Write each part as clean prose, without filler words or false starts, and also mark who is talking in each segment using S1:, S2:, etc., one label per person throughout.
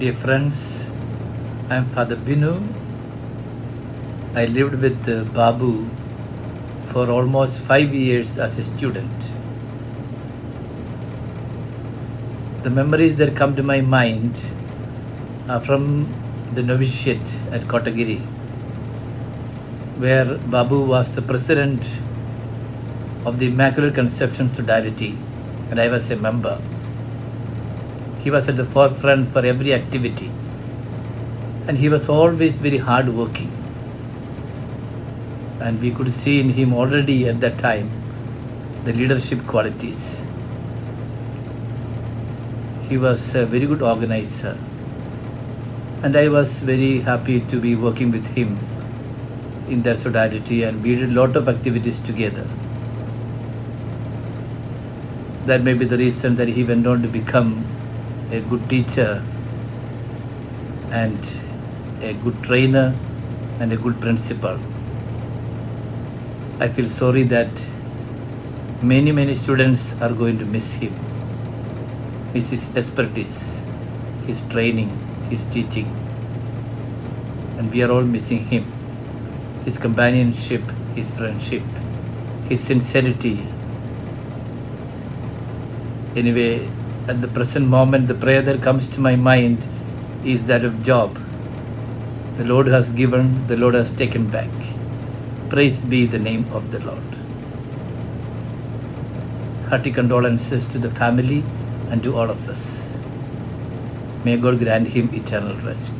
S1: Dear friends, I am Father Binu. I lived with Babu for almost 5 years as a student. The memories that come to my mind are from the novitiate at Kotagiri, where Babu was the president of the Immaculate Conception Society and I was a member. He was at the forefront for every activity and he was always very hardworking. And we could see in him already at that time the leadership qualities. He was a very good organizer and I was very happy to be working with him in that society, and we did a lot of activities together. That may be the reason that he went on to become a good teacher and a good trainer and a good principal. I feel sorry that many students are going to miss him, miss his expertise, his training, his teaching, and we are all missing him, his companionship, his friendship, his sincerity. Anyway, at the present moment, the prayer that comes to my mind is that of Job. The Lord has given, the Lord has taken back. Praise be the name of the Lord. Hearty condolences to the family and to all of us. May God grant him eternal rest.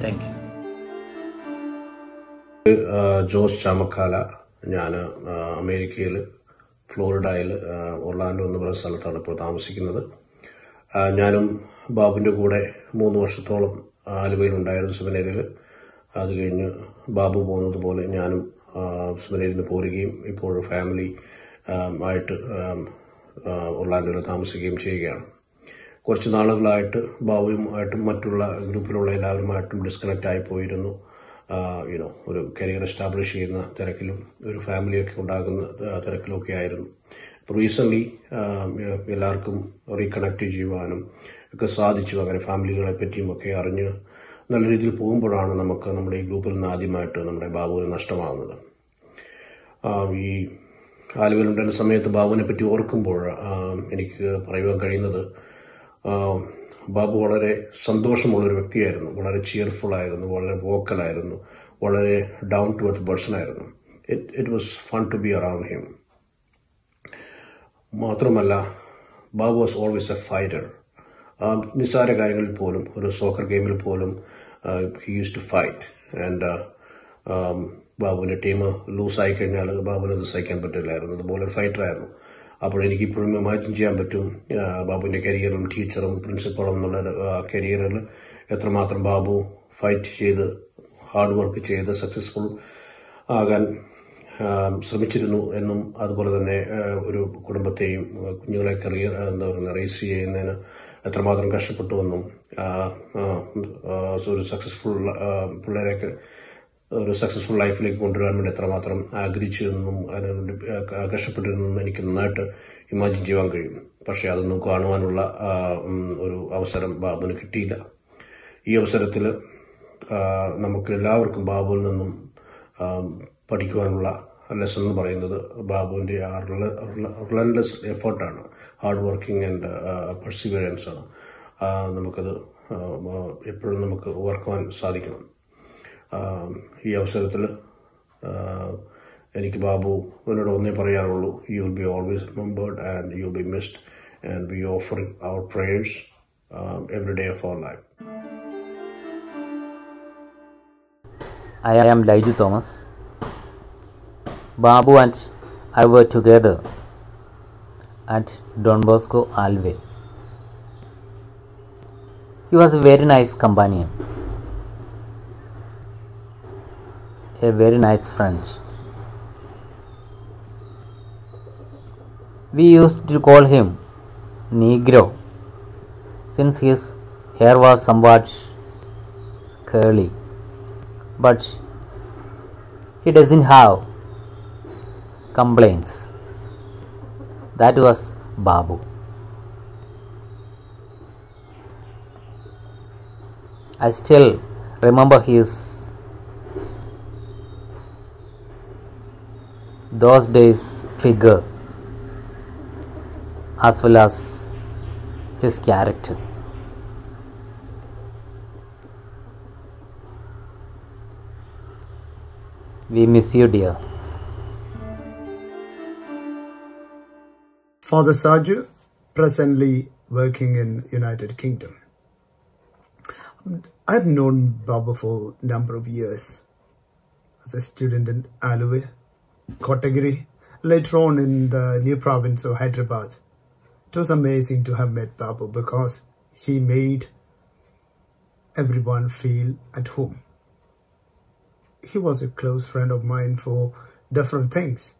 S1: Thank you.
S2: Jose Chamakkala. ഞാൻ അമേരിക്കയിൽ ഫ്ലോറിഡയിൽ Orlando എന്ന് പറയുന്ന സ്ഥലത്താണ് ഇപ്പോൾ താമസിക്കുന്നത്. ഞാനും ബാബുവിൻ്റെ കൂടെ 3 വർഷത്തോളം ആലുവയിലുണ്ടായിരുന്നു സെമിനാരിയിൽ. അത് കഴിഞ്ഞ് ബാബു പോകുന്നത് പോലെ ഞാനും സെമിനാരിയിൽ നിന്ന് പോരുകയും ഇപ്പോൾ ഫാമിലി ആയിട്ട് ഒർലാൻഡോയിൽ താമസിക്കുകയും ചെയ്യുകയാണ്. കുറച്ച് നാളുകളായിട്ട് ബാബുവുമായിട്ടും മറ്റുള്ള ഗ്രൂപ്പിലുള്ള എല്ലാവരുമായിട്ടും ഡിസ്കണക്റ്റ് ആയി പോയിരുന്നു. ഒരു കരിയർ എസ്റ്റാബ്ലിഷ് ചെയ്യുന്ന തിരക്കിലും ഒരു ഫാമിലിയൊക്കെ ഉണ്ടാകുന്ന തിരക്കിലൊക്കെ ആയിരുന്നു. റീസെന്റ് എല്ലാവർക്കും റീകണക്ട് ചെയ്യുവാനും ഒക്കെ സാധിച്ചു. അങ്ങനെ ഫാമിലികളെ പറ്റിയും ഒക്കെ അറിഞ്ഞ് നല്ല രീതിയിൽ പോകുമ്പോഴാണ് നമുക്ക് നമ്മുടെ ഈ ഗ്രൂപ്പിൽ നിന്ന് ആദ്യമായിട്ട് നമ്മുടെ ബാബുവിനെ നഷ്ടമാകുന്നത്. ഈ ആലുവയിലുണ്ടായിരുന്ന സമയത്ത് ബാബുവിനെ പറ്റി ഓർക്കുമ്പോൾ എനിക്ക് പറയുവാൻ കഴിയുന്നത്, ബാബു വളരെ സന്തോഷമുള്ളൊരു വ്യക്തിയായിരുന്നു, വളരെ ചിയർഫുൾ ആയിരുന്നു, വളരെ വോക്കലായിരുന്നു, വളരെ ഡൗൺ ടു എർത്ത് പേഴ്സൺ ആയിരുന്നു. It was fun to be around him. മാത്രമല്ല, Babu was always a fighter. നിസ്സാര കാര്യങ്ങളിൽ പോലും, ഒരു സോക്കർ ഗെയിമിൽ പോലും he use to fight. And ബാബുവിന്റെ ടീം ലൂസായി കഴിഞ്ഞാൽ ബാബുവിന് അത് സഹിക്കാൻ പറ്റില്ലായിരുന്നു. അതുപോലെ ഒരു ഫൈറ്ററായിരുന്നു. അപ്പോൾ എനിക്കിപ്പോഴും ഇമാജിൻ ചെയ്യാൻ പറ്റും ബാബുവിന്റെ കരിയറും ടീച്ചറും പ്രിൻസിപ്പളും എന്നുള്ള കരിയറിൽ എത്രമാത്രം ബാബു ഫൈറ്റ് ചെയ്ത് ഹാർഡ് വർക്ക് ചെയ്ത് സക്സസ്ഫുൾ ആകാൻ ശ്രമിച്ചിരുന്നു എന്നും, അതുപോലെ തന്നെ ഒരു കുടുംബത്തെയും കുഞ്ഞുങ്ങളെ കരിയർ റേസ് ചെയ്യുന്നതിന് എത്രമാത്രം കഷ്ടപ്പെട്ടുവെന്നും, ഒരു സക്സസ്ഫുൾ പിള്ളേരൊക്കെ ഒരു സക്സസ്ഫുൾ ലൈഫിലേക്ക് കൊണ്ടുവരാൻ വേണ്ടി എത്രമാത്രം ആഗ്രഹിച്ചിരുന്നും അതിനുവേണ്ടി കഷ്ടപ്പെട്ടിരുന്നെന്നും എനിക്ക് നന്നായിട്ട് ഇമാജിൻ ചെയ്യാൻ കഴിയും. പക്ഷെ അതൊന്നും കാണുവാനുള്ള ഒരു അവസരം ബാബുവിന് കിട്ടിയില്ല. ഈ അവസരത്തിൽ നമുക്ക് എല്ലാവർക്കും ബാബുവിൽ നിന്നും പഠിക്കുവാനുള്ള ലെസൺ എന്ന് പറയുന്നത് ബാബുവിന്റെ റിലൻലെസ് എഫേർട്ടാണ്, ഹാർഡ് വർക്കിംഗ് ആൻഡ് പെർസിവറൻസ് ആണ്. നമുക്കത് എപ്പോഴും നമുക്ക് ഓർക്കുവാൻ സാധിക്കണം. ഈ അവസരത്തിൽ എനിക്ക് ബാബുവിനോട് ഒന്നേ പറയാനുള്ളൂ, you will be always remembered and you will be missed and we offer our prayers every day of our life.
S3: I am Laiju Thomas. Babu and I were together at Don Bosco Alve. He was a very nice companion, a very nice friend. We used to call him Negro since his hair was somewhat curly, but he doesn't have complaints. That was Babu. I still remember his those days figure as well as his character. We miss you, dear.
S4: Father Saju, presently working in United Kingdom. I've known Babu for a number of years as a student in Aluve, Kotagiri, later on in the new province of Hyderabad. It was amazing to have met Babu because he made everyone feel at home. He was a close friend of mine for different things.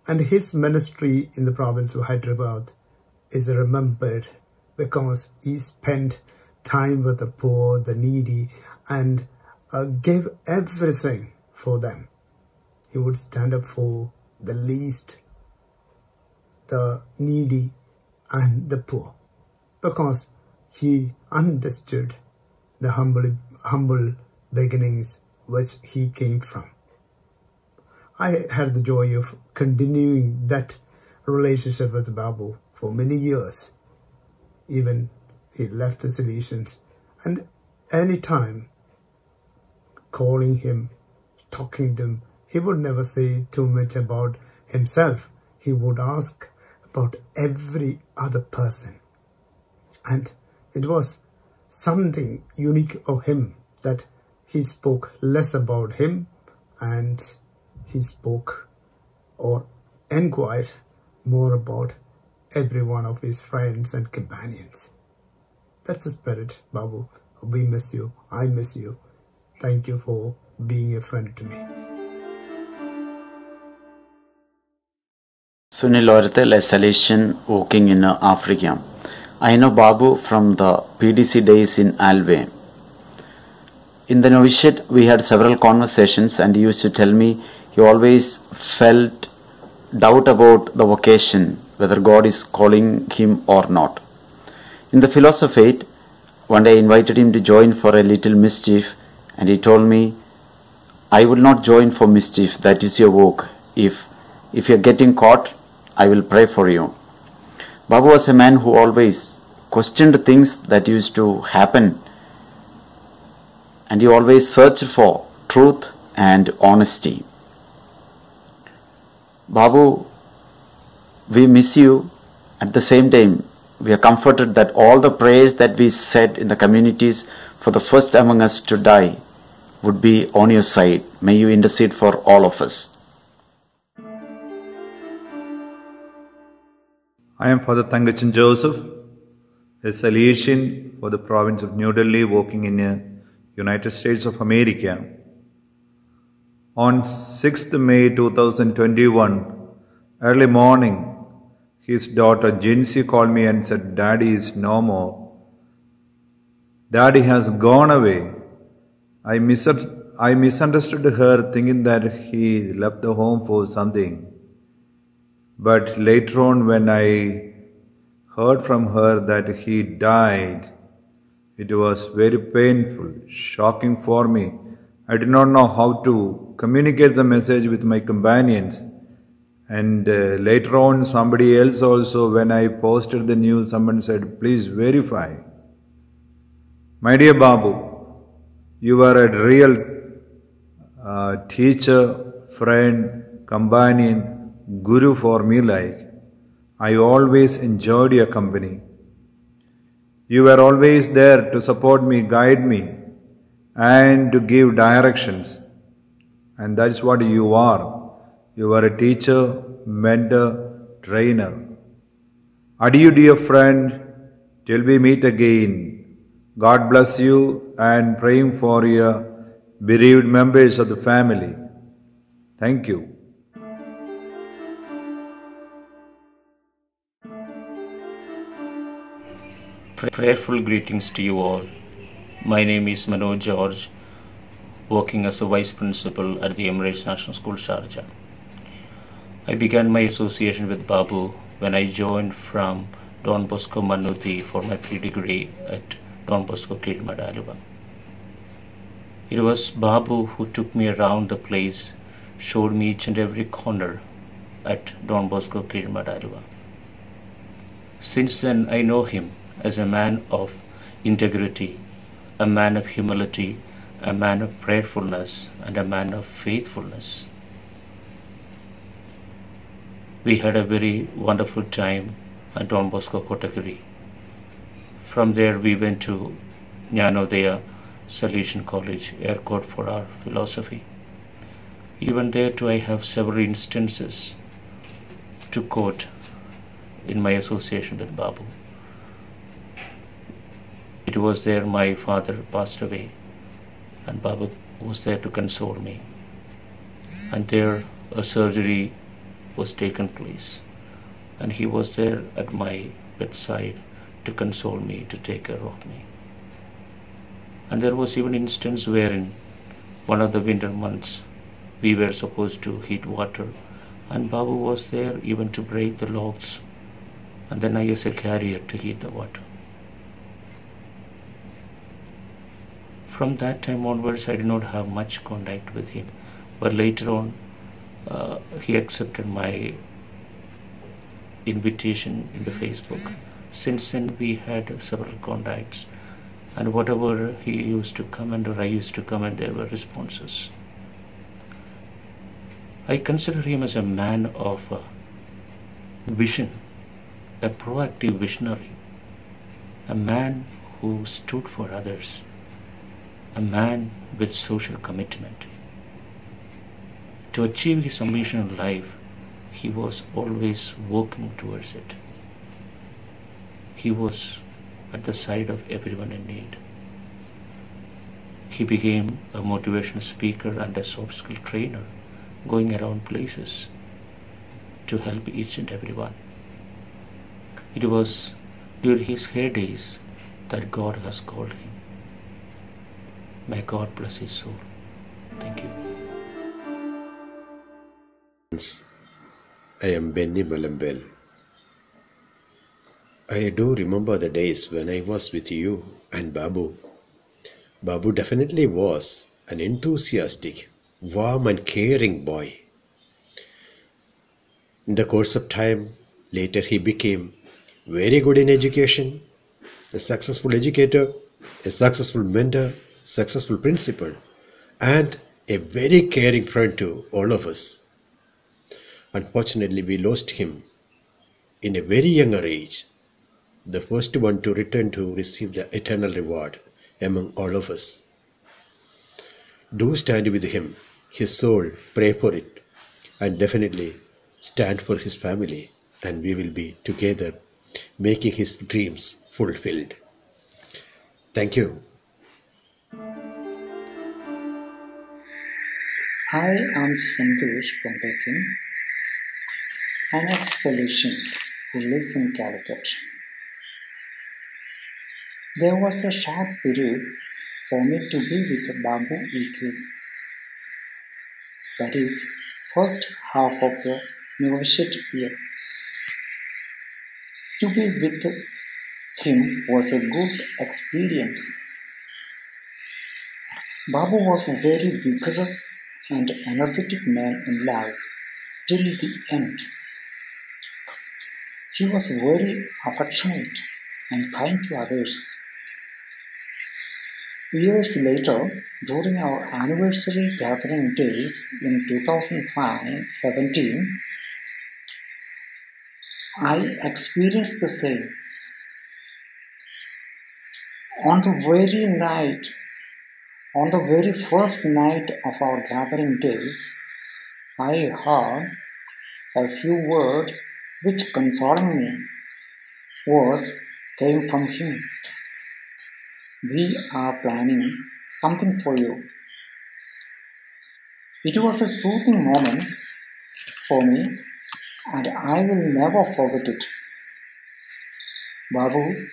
S4: And his ministry in the province of Hyderabad is remembered because he spent time with the poor, the needy, and gave everything for them. He would stand up for the least, the needy, and the poor, because he understood the humble beginnings which he came from. I had the joy of continuing that relationship with Babu for many years. Even he left the Salesians, and any time calling him, talking to him, he would never say too much about himself. He would ask about every other person. And it was something unique of him that he spoke less about him and he spoke or inquired more about every one of his friends and companions. That's the spirit, Babu. We miss you. I miss you. Thank you for being a friend to me.
S5: Sunil Orathel, a Salesian working in Africa. I know Babu from the PDC days in Alve. In the novitiate, we had several conversations, and he used to tell me he always felt doubt about the vocation, whether God is calling him or not. In the philosophy, one day I invited him to join for a little mischief, and he told me, I will not join for mischief, that is your work. If you are getting caught, I will pray for you. Babu was a man who always questioned things that used to happen, and he always searched for truth and honesty. Babu, we miss you. At the same time, we are comforted that all the prayers that we said in the communities for the first among us to die would be on your side. May you intercede for all of us.
S6: I am Father Thangachan Joseph, a Salesian for the province of New Delhi, working in the United States of America. On 6th May 2021, early morning, his daughter Jinsi called me and said, Daddy is no more. Daddy has gone away. I misunderstood her, thinking that he left the home for something. But later on, when I heard from her that he died, it was very painful, shocking for me. I did not know how to communicate the message with my companions. And later on, somebody else also, when I posted the news, someone said, please verify. My dear Babu, you are a real teacher, friend, companion, guru for me. I always enjoyed your company. You were always there to support me, guide me, and to give directions. And that's what you are. You are a teacher, mentor, trainer. Adieu, dear friend, till we meet again. God bless you, and praying for your bereaved members of the family. Thank you.
S7: Prayerful greetings to you all. My name is Manoj George, working as a Vice Principal at the Emirates National School, Sharjah. I began my association with Babu when I joined from Don Bosco Manuti for my pre-degree at Don Bosco Kilmadaluva. It was Babu who took me around the place, showed me each and every corner at Don Bosco Kilmadaluva. Since then, I know him as a man of integrity, a man of humility, a man of prayerfulness, and a man of faithfulness. We had a very wonderful time at Don Bosco Kotagiri. From there we went to Jnanodaya Salesian College, Airport, for our philosophy. Even there too I have several instances to quote in my association with Babu. It was there my father passed away and Babu was there to console me. And there a surgery was taken place and he was there at my bedside to console me, to take care of me. And there was even an instance wherein one of the winter months we were supposed to heat water and Babu was there even to break the logs and then I as a carrier to heat the water. From that time onwards I did not have much contact with him, but later on he accepted my invitation in the Facebook. Since then we had several contacts, and whatever he used to comment or I used to comment, there were responses. I consider him as a man of vision, a proactive visionary, a man who stood for others, a man with social commitment. To achieve his ambition in life, he was always working towards it. He was at the side of everyone in need. He became a motivational speaker and a soft skill trainer, going around places to help each and everyone. It was during his heydays that God has called him. May God bless his soul. Thank you.
S8: I am Benny Malambel. I do remember the days when I was with you and Babu. Babu definitely was an enthusiastic, warm and caring boy. In the course of time, later he became very good in education, a successful educator, a successful mentor, successful principal, and a very caring friend to all of us. Unfortunately, we lost him in a very younger age, the first one to return to receive the eternal reward among all of us. Do stand with him, his soul, pray for it, and definitely stand for his family, and we will be together making his dreams fulfilled. Thank you.
S9: I am Santosh Pandakin, an ex-Salesian who lives in Calicut. There was a short period for me to be with Babu EK. That is, first half of the novitiate year. To be with him was a good experience. Babu was a very vigorous and energetic man in life till the end. He was very affectionate and kind to others. Years later, during our anniversary gathering days in 2017, I experienced the same. On the very first night of our gathering days, I heard a few words which, consoling me, came from him. We are planning something for you. It was a soothing moment for me, and I will never forget it. Babu,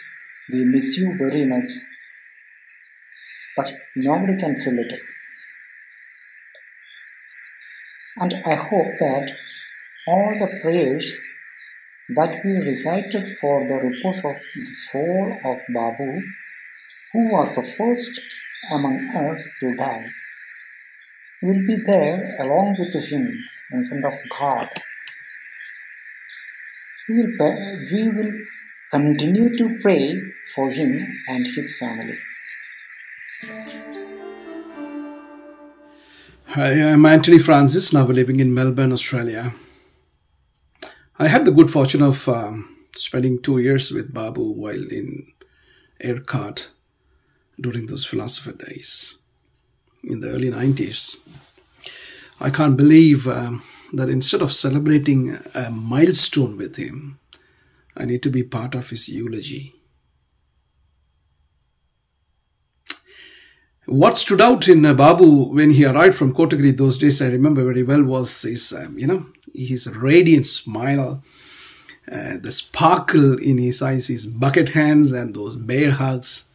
S9: we miss you very much, but nobody can fill it. And I hope that all the prayers that we recited for the repose of the soul of Babu who was the first among us to die, will be there along with him in front of God. We will continue to pray for him and his family.
S10: Hi, I'm Anthony Francis, now living in Melbourne, Australia. I had the good fortune of spending 2 years with Babu while in ERCAT during those philosopher days in the early 90s. I can't believe that instead of celebrating a milestone with him, I need to be part of his eulogy. What stood out in Babu when he arrived from Kotagiri those days, I remember very well, was his, his radiant smile, the sparkle in his eyes, his bucket hands, and those bear hugs.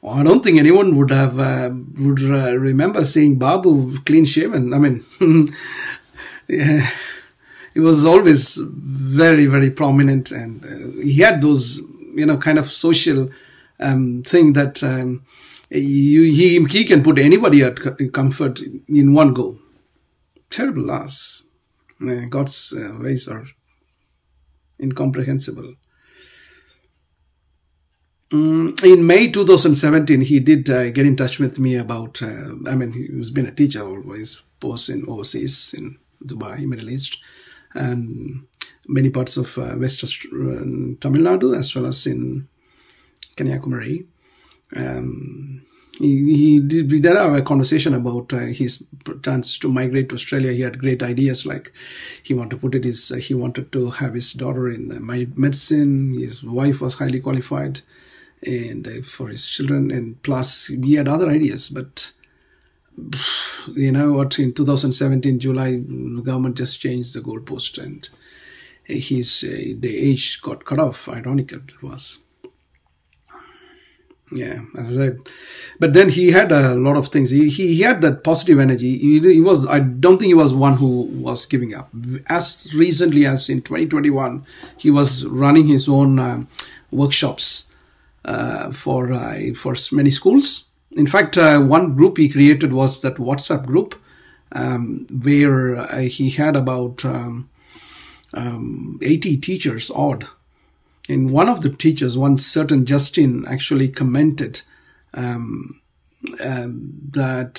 S10: I don't think anyone would have remember seeing Babu clean shaven. I mean, yeah, he was always very, very prominent, and he had those kind of social thing that he can put anybody at comfort in one go. Terrible loss. God's ways are incomprehensible. In May 2017, he did get in touch with me about, he's been a teacher always, both in overseas, in Dubai, Middle East, and many parts of West Tamil Nadu, as well as in Kanyakumari. We did have a conversation about his plans to migrate to Australia. He had great ideas, like he wanted to have his daughter in medicine. His wife was highly qualified, and for his children, and plus he had other ideas. But you know what? In 2017 July, the government just changed the goalpost, and the age got cut off. Ironical it was. Yeah, as I said, but then he had a lot of things. He had that positive energy. He was. I don't think he was one who was giving up. As recently as in 2021, he was running his own workshops for many schools. In fact, one group he created was that WhatsApp group where he had about 80 teachers odd. And one of the teachers, one certain Justin, actually commented that,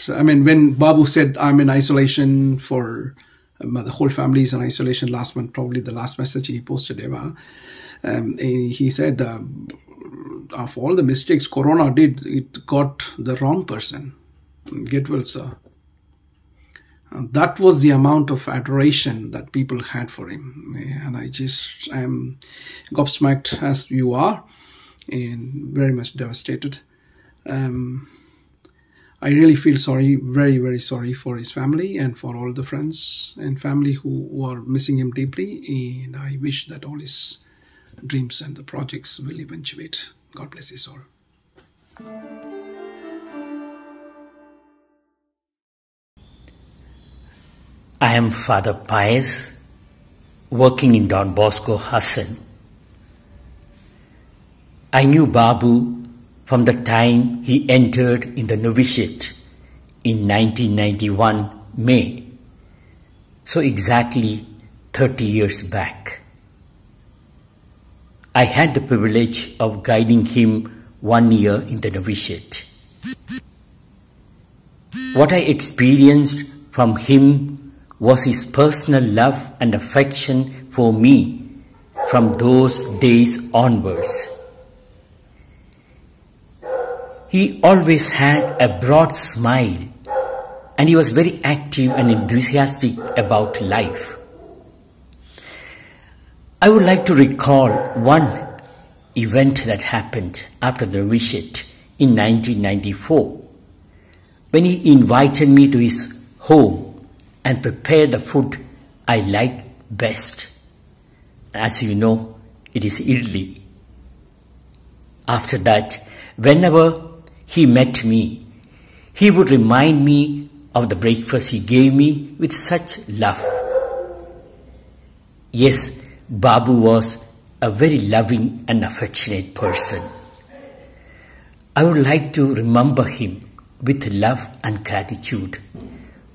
S10: when Babu said, I'm in isolation for, the whole family is in isolation last month, probably the last message he posted ever. He said, of all the mistakes Corona did, it got the wrong person. Get well, sir. That was the amount of adoration that people had for him. And I am gobsmacked as you are, and very much devastated. I really feel sorry, very, very sorry for his family and for all the friends and family who are missing him deeply. And I wish that all his dreams and the projects will eventuate. God bless his soul.
S11: I am Father Pius, working in Don Bosco, Hassan. I knew Babu from the time he entered in the novitiate in 1991 May, so exactly 30 years back. I had the privilege of guiding him 1 year in the novitiate. What I experienced from him was his personal love and affection for me from those days onwards. He always had a broad smile, and he was very active and enthusiastic about life. I would like to recall one event that happened after the novitiate in 1994, when he invited me to his home and prepare the food I like best. As you know, it is idli. After that, whenever he met me, he would remind me of the breakfast he gave me with such love. Yes, Babu was a very loving and affectionate person. I would like to remember him with love and gratitude,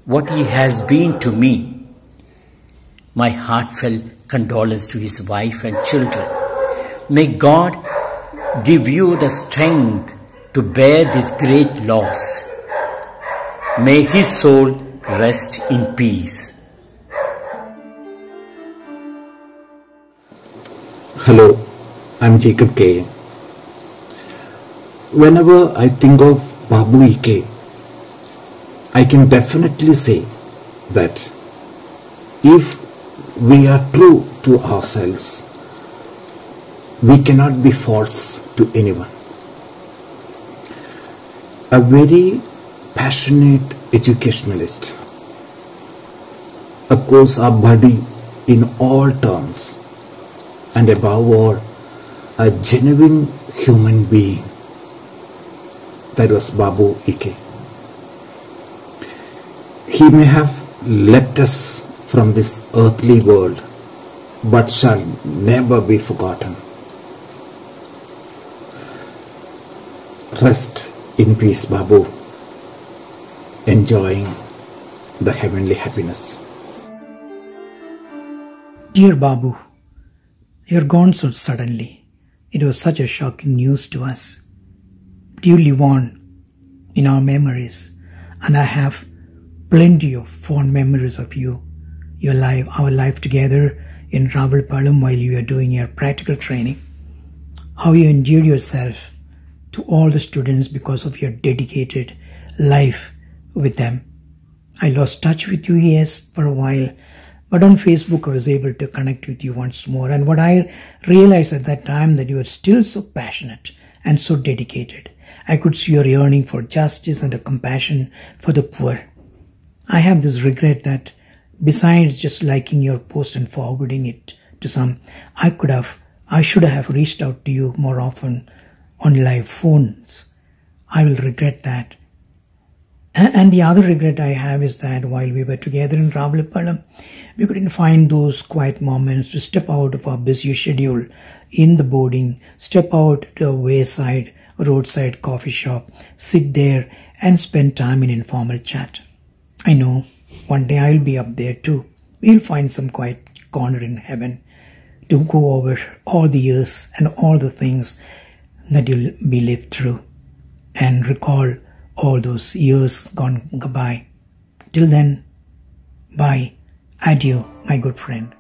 S11: what he has been to me. My heartfelt condolence to his wife and children. May God give you the strength to bear this great loss. May his soul rest in peace.
S12: Hello, I'm Jacob K. Whenever I think of Babu Ike, I can definitely say that if we are true to ourselves, we cannot be false to anyone. A very passionate educationalist, of course a buddy in all terms, and above all, a genuine human being. That was Babu Ike. He may have left us from this earthly world, but shall never be forgotten. Rest in peace, Babu, enjoying the heavenly happiness.
S13: Dear Babu, you're gone so suddenly. It was such a shocking news to us. But you live on in our memories, and I have plenty of fond memories of you, your life, our life together in Rawalpalam while you were doing your practical training. How you endeared yourself to all the students because of your dedicated life with them. I lost touch with you, yes, for a while, but on Facebook I was able to connect with you once more. And what I realized at that time, that you were still so passionate and so dedicated. I could see your yearning for justice and a compassion for the poor. I have this regret that besides just liking your post and forwarding it to some, I should have reached out to you more often on live phones. I will regret that. And the other regret I have is that while we were together in Rawalpalam, we couldn't find those quiet moments to step out of our busy schedule in the boarding, step out to a wayside, roadside coffee shop, sit there and spend time in informal chat. I know one day I'll be up there too. We'll find some quiet corner in heaven to go over all the years and all the things that you'll be lived through and recall all those years gone by. Till then, bye. Adieu, my good friend.